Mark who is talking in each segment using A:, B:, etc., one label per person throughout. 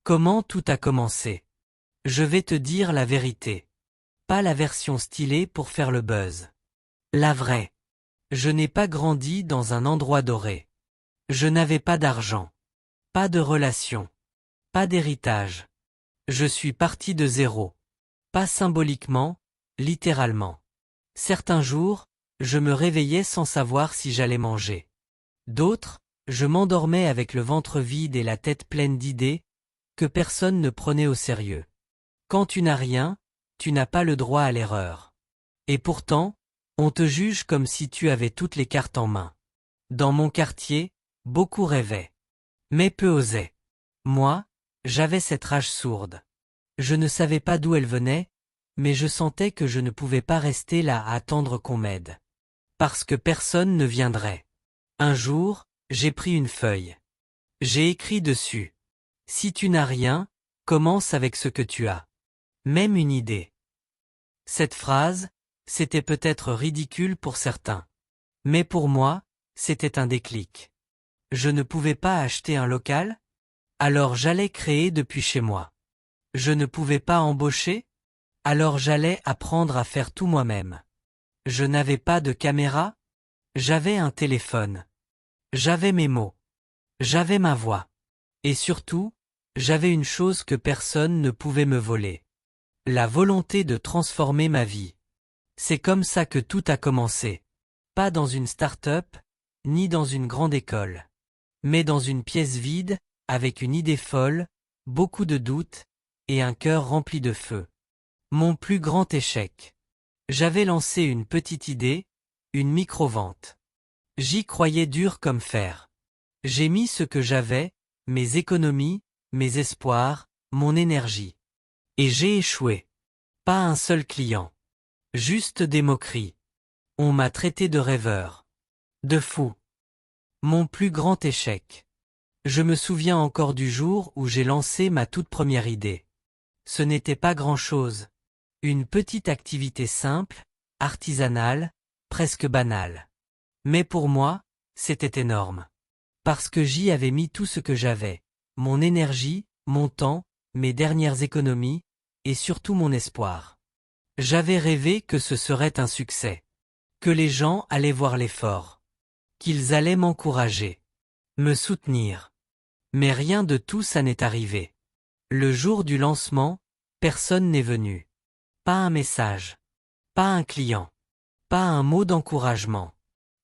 A: Comment tout a commencé? Je vais te dire la vérité. Pas la version stylée pour faire le buzz. La vraie. Je n'ai pas grandi dans un endroit doré. Je n'avais pas d'argent. Pas de relation. Pas d'héritage. Je suis parti de zéro. Pas symboliquement, littéralement. Certains jours, je me réveillais sans savoir si j'allais manger. D'autres, je m'endormais avec le ventre vide et la tête pleine d'idées que personne ne prenait au sérieux. Quand tu n'as rien, tu n'as pas le droit à l'erreur. Et pourtant, on te juge comme si tu avais toutes les cartes en main. Dans mon quartier, beaucoup rêvaient. Mais peu osaient. Moi, j'avais cette rage sourde. Je ne savais pas d'où elle venait, mais je sentais que je ne pouvais pas rester là à attendre qu'on m'aide. Parce que personne ne viendrait. Un jour, j'ai pris une feuille. J'ai écrit dessus. Si tu n'as rien, commence avec ce que tu as. Même une idée. Cette phrase, c'était peut-être ridicule pour certains. Mais pour moi, c'était un déclic. Je ne pouvais pas acheter un local? Alors j'allais créer depuis chez moi. Je ne pouvais pas embaucher? Alors j'allais apprendre à faire tout moi-même. Je n'avais pas de caméra? J'avais un téléphone. J'avais mes mots. J'avais ma voix. Et surtout, j'avais une chose que personne ne pouvait me voler. La volonté de transformer ma vie. C'est comme ça que tout a commencé. Pas dans une start-up, ni dans une grande école. Mais dans une pièce vide, avec une idée folle, beaucoup de doutes, et un cœur rempli de feu. Mon plus grand échec. J'avais lancé une petite idée, une micro-vente. J'y croyais dur comme fer. J'ai mis ce que j'avais, mes économies, mes espoirs, mon énergie. Et j'ai échoué. Pas un seul client. Juste des moqueries. On m'a traité de rêveur. De fou. Mon plus grand échec. Je me souviens encore du jour où j'ai lancé ma toute première idée. Ce n'était pas grand-chose. Une petite activité simple, artisanale, presque banale. Mais pour moi, c'était énorme. Parce que j'y avais mis tout ce que j'avais. Mon énergie, mon temps, mes dernières économies, et surtout mon espoir. J'avais rêvé que ce serait un succès. Que les gens allaient voir l'effort. Qu'ils allaient m'encourager. Me soutenir. Mais rien de tout ça n'est arrivé. Le jour du lancement, personne n'est venu. Pas un message. Pas un client. Pas un mot d'encouragement.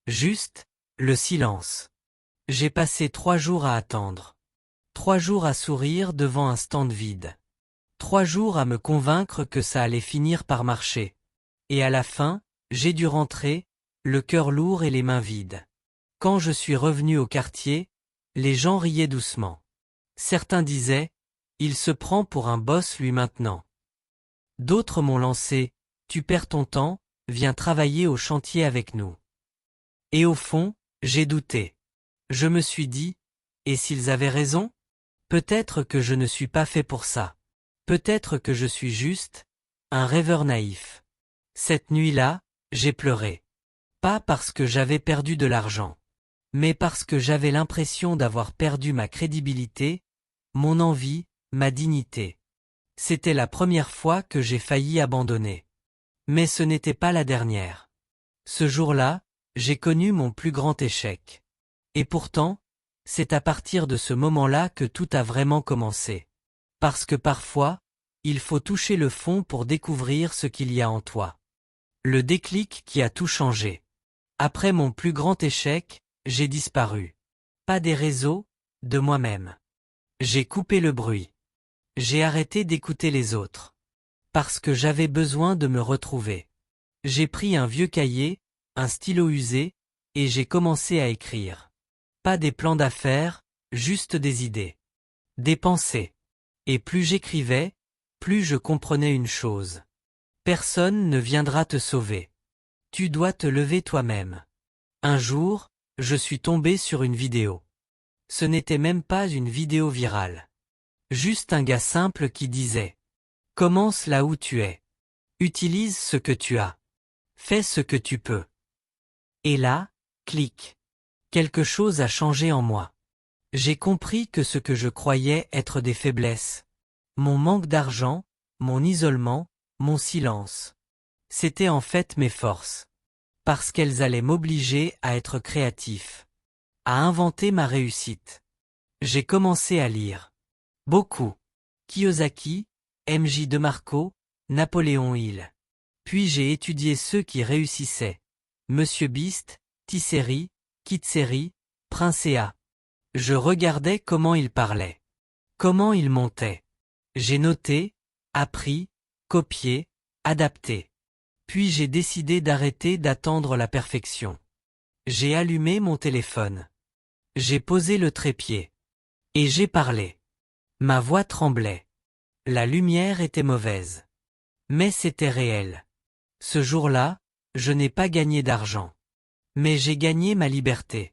A: Juste, le silence. J'ai passé 3 jours à attendre. 3 jours à sourire devant un stand vide. 3 jours à me convaincre que ça allait finir par marcher. Et à la fin, j'ai dû rentrer, le cœur lourd et les mains vides. Quand je suis revenu au quartier, les gens riaient doucement. Certains disaient, il se prend pour un boss lui maintenant. D'autres m'ont lancé, tu perds ton temps, viens travailler au chantier avec nous. Et au fond, j'ai douté. Je me suis dit, et s'ils avaient raison? Peut-être que je ne suis pas fait pour ça. Peut-être que je suis juste un rêveur naïf. Cette nuit-là, j'ai pleuré. Pas parce que j'avais perdu de l'argent, mais parce que j'avais l'impression d'avoir perdu ma crédibilité, mon envie, ma dignité. C'était la première fois que j'ai failli abandonner. Mais ce n'était pas la dernière. Ce jour-là, j'ai connu mon plus grand échec. Et pourtant, c'est à partir de ce moment-là que tout a vraiment commencé. Parce que parfois, il faut toucher le fond pour découvrir ce qu'il y a en toi. Le déclic qui a tout changé. Après mon plus grand échec, j'ai disparu. Pas des réseaux, de moi-même. J'ai coupé le bruit. J'ai arrêté d'écouter les autres. Parce que j'avais besoin de me retrouver. J'ai pris un vieux cahier, un stylo usé, et j'ai commencé à écrire. Pas des plans d'affaires, juste des idées. Des pensées. Et plus j'écrivais, plus je comprenais une chose. Personne ne viendra te sauver. Tu dois te lever toi-même. Un jour, je suis tombé sur une vidéo. Ce n'était même pas une vidéo virale. Juste un gars simple qui disait « Commence là où tu es. Utilise ce que tu as. Fais ce que tu peux. » Et là, clic. Quelque chose a changé en moi. J'ai compris que ce que je croyais être des faiblesses, mon manque d'argent, mon isolement, mon silence, c'était en fait mes forces. Parce qu'elles allaient m'obliger à être créatif, à inventer ma réussite. J'ai commencé à lire. Beaucoup. Kiyosaki, M.J. DeMarco, Napoléon Hill. Puis j'ai étudié ceux qui réussissaient. Monsieur Beast, Tisseri, Kitseri, Princea. Je regardais comment ils parlaient. Comment ils montaient. J'ai noté, appris, copié, adapté. Puis j'ai décidé d'arrêter d'attendre la perfection. J'ai allumé mon téléphone. J'ai posé le trépied. Et j'ai parlé. Ma voix tremblait. La lumière était mauvaise. Mais c'était réel. Ce jour-là, je n'ai pas gagné d'argent. Mais j'ai gagné ma liberté.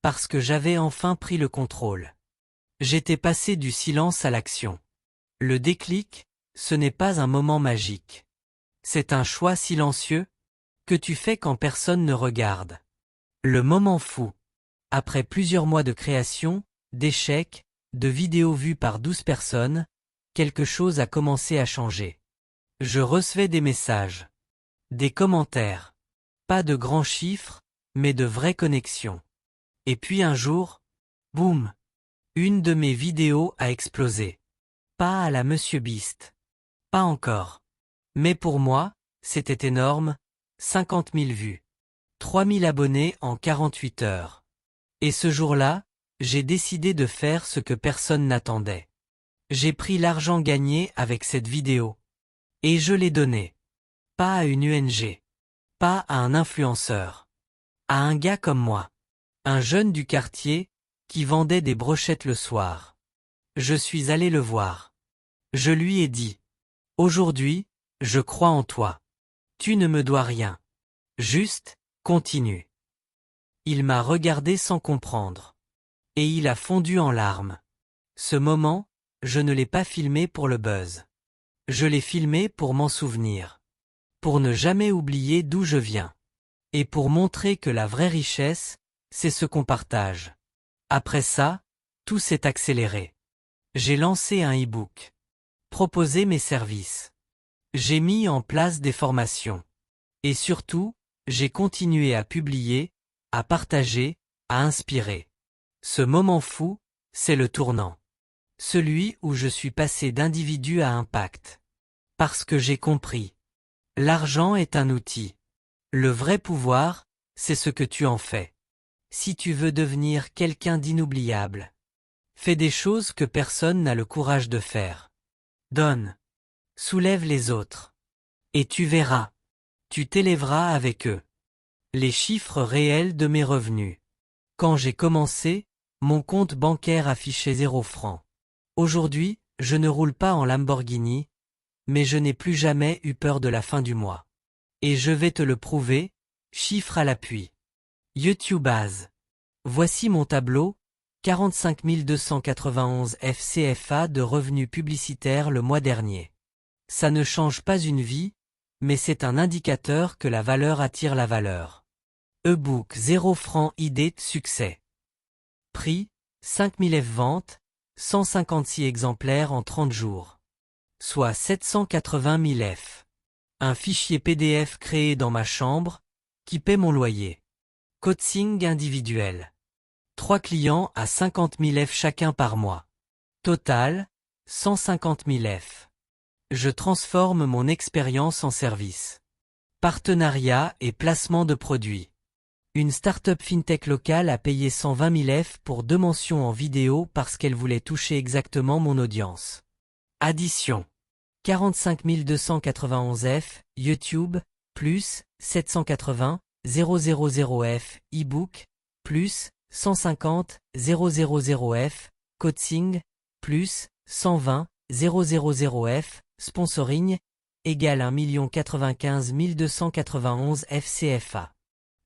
A: Parce que j'avais enfin pris le contrôle. J'étais passé du silence à l'action. Le déclic, ce n'est pas un moment magique. C'est un choix silencieux que tu fais quand personne ne regarde. Le moment fou. Après plusieurs mois de création, d'échecs, de vidéos vues par 12 personnes, quelque chose a commencé à changer. Je recevais des messages. Des commentaires. Pas de grands chiffres, mais de vraies connexions. Et puis un jour, boum! Une de mes vidéos a explosé. Pas à la Monsieur Beast. Pas encore. Mais pour moi, c'était énorme, 50 000 vues. 3 000 abonnés en 48 heures. Et ce jour-là, j'ai décidé de faire ce que personne n'attendait. J'ai pris l'argent gagné avec cette vidéo. Et je l'ai donné. Pas à une ONG. Pas à un influenceur. À un gars comme moi. Un jeune du quartier, qui vendait des brochettes le soir. Je suis allé le voir. Je lui ai dit. Aujourd'hui, je crois en toi. Tu ne me dois rien. Juste, continue. Il m'a regardé sans comprendre. Et il a fondu en larmes. Ce moment, je ne l'ai pas filmé pour le buzz. Je l'ai filmé pour m'en souvenir. Pour ne jamais oublier d'où je viens. Et pour montrer que la vraie richesse, c'est ce qu'on partage. Après ça, tout s'est accéléré. J'ai lancé un e-book. Proposé mes services. J'ai mis en place des formations. Et surtout, j'ai continué à publier, à partager, à inspirer. Ce moment fou, c'est le tournant. Celui où je suis passé d'individu à impact. Parce que j'ai compris. L'argent est un outil. Le vrai pouvoir, c'est ce que tu en fais. Si tu veux devenir quelqu'un d'inoubliable, fais des choses que personne n'a le courage de faire. Donne. Soulève les autres. Et tu verras. Tu t'élèveras avec eux. Les chiffres réels de mes revenus. Quand j'ai commencé, mon compte bancaire affichait 0 francs. Aujourd'hui, je ne roule pas en Lamborghini, mais je n'ai plus jamais eu peur de la fin du mois. Et je vais te le prouver, chiffres à l'appui. YouTube Ads. Voici mon tableau, 45 291 FCFA de revenus publicitaires le mois dernier. Ça ne change pas une vie, mais c'est un indicateur que la valeur attire la valeur. E-book 0 francs idée de succès. Prix, 5000 F ventes, 156 exemplaires en 30 jours. Soit 780 000 F. Un fichier PDF créé dans ma chambre, qui paie mon loyer. Coaching individuel. 3 clients à 50 000 F chacun par mois. Total, 150 000 F. Je transforme mon expérience en service. Partenariat et placement de produits. Une start-up fintech locale a payé 120 000 F pour 2 mentions en vidéo parce qu'elle voulait toucher exactement mon audience. Addition. 45 291 F, YouTube, plus, 780, 000 F, e-book, plus, 150, 000 F, coaching, plus, 120, 000 F, sponsoring, égale 1 095 291 FCFA.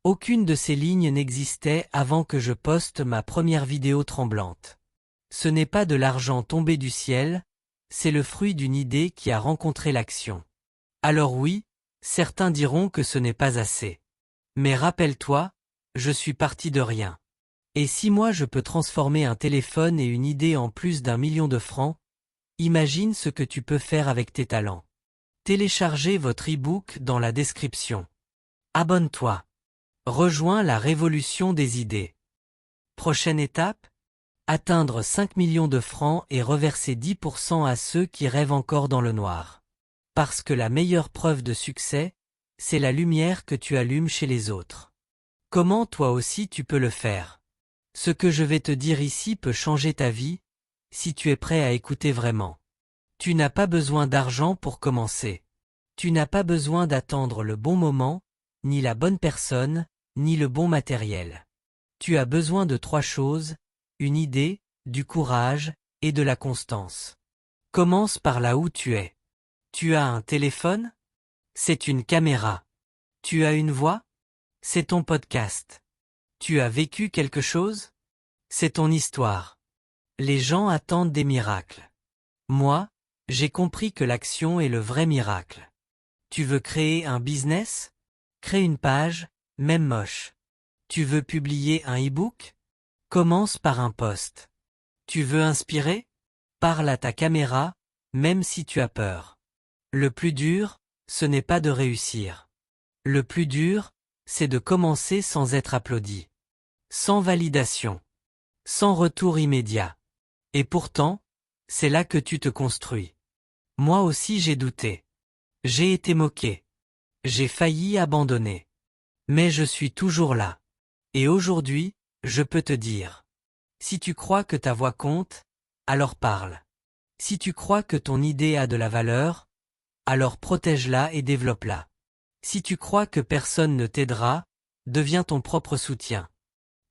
A: Aucune de ces lignes n'existait avant que je poste ma première vidéo tremblante. Ce n'est pas de l'argent tombé du ciel, c'est le fruit d'une idée qui a rencontré l'action. Alors oui, certains diront que ce n'est pas assez. Mais rappelle-toi, je suis parti de rien. Et si moi je peux transformer un téléphone et une idée en plus d'1 million de francs, imagine ce que tu peux faire avec tes talents. Téléchargez votre e-book dans la description. Abonne-toi. Rejoins la révolution des idées. Prochaine étape? Atteindre 5 millions de francs et reverser 10% à ceux qui rêvent encore dans le noir. Parce que la meilleure preuve de succès, c'est la lumière que tu allumes chez les autres. Comment toi aussi tu peux le faire? Ce que je vais te dire ici peut changer ta vie, si tu es prêt à écouter vraiment. Tu n'as pas besoin d'argent pour commencer. Tu n'as pas besoin d'attendre le bon moment, ni la bonne personne, ni le bon matériel. Tu as besoin de 3 choses, une idée, du courage, et de la constance. Commence par là où tu es. Tu as un téléphone? C'est une caméra. Tu as une voix? C'est ton podcast. Tu as vécu quelque chose? C'est ton histoire. Les gens attendent des miracles. Moi, j'ai compris que l'action est le vrai miracle. Tu veux créer un business? Crée une page, même moche. Tu veux publier un e-book? Commence par un post. Tu veux inspirer? Parle à ta caméra, même si tu as peur. Le plus dur, ce n'est pas de réussir. Le plus dur, c'est de commencer sans être applaudi. Sans validation. Sans retour immédiat. Et pourtant, c'est là que tu te construis. Moi aussi j'ai douté. J'ai été moqué. J'ai failli abandonner. Mais je suis toujours là. Et aujourd'hui, je peux te dire. Si tu crois que ta voix compte, alors parle. Si tu crois que ton idée a de la valeur, alors protège-la et développe-la. Si tu crois que personne ne t'aidera, deviens ton propre soutien.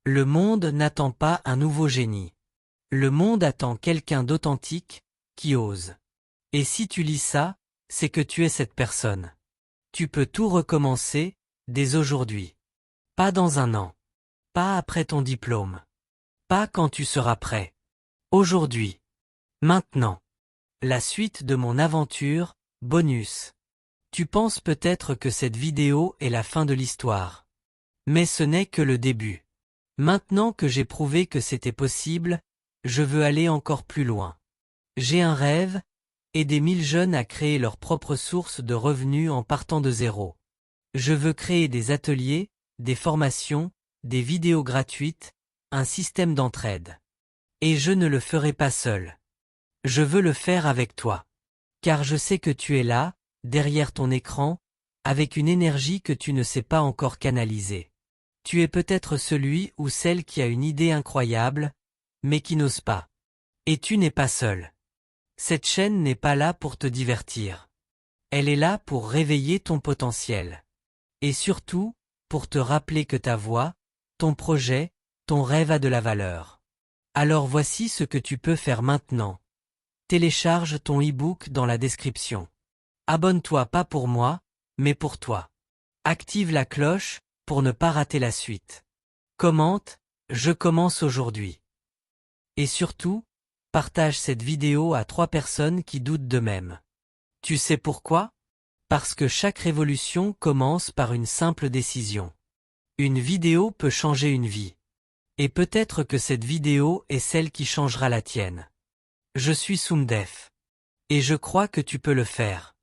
A: Le monde n'attend pas un nouveau génie. Le monde attend quelqu'un d'authentique, qui ose. Et si tu lis ça, c'est que tu es cette personne. Tu peux tout recommencer, dès aujourd'hui. Pas dans un an. Pas après ton diplôme. Pas quand tu seras prêt. Aujourd'hui. Maintenant. La suite de mon aventure, bonus. Tu penses peut-être que cette vidéo est la fin de l'histoire. Mais ce n'est que le début. Maintenant que j'ai prouvé que c'était possible, je veux aller encore plus loin. J'ai un rêve, aider 1000 jeunes à créer leur propre source de revenus en partant de zéro. Je veux créer des ateliers, des formations, des vidéos gratuites, un système d'entraide. Et je ne le ferai pas seul. Je veux le faire avec toi. Car je sais que tu es là, derrière ton écran, avec une énergie que tu ne sais pas encore canaliser. Tu es peut-être celui ou celle qui a une idée incroyable, mais qui n'ose pas. Et tu n'es pas seul. Cette chaîne n'est pas là pour te divertir. Elle est là pour réveiller ton potentiel. Et surtout, pour te rappeler que ta voix, ton projet, ton rêve a de la valeur. Alors voici ce que tu peux faire maintenant. Télécharge ton e-book dans la description. Abonne-toi pas pour moi, mais pour toi. Active la cloche, pour ne pas rater la suite. Commente, je commence aujourd'hui. Et surtout, partage cette vidéo à 3 personnes qui doutent d'eux-mêmes. Tu sais pourquoi? Parce que chaque révolution commence par une simple décision. Une vidéo peut changer une vie. Et peut-être que cette vidéo est celle qui changera la tienne. Je suis Soumdef. Et je crois que tu peux le faire.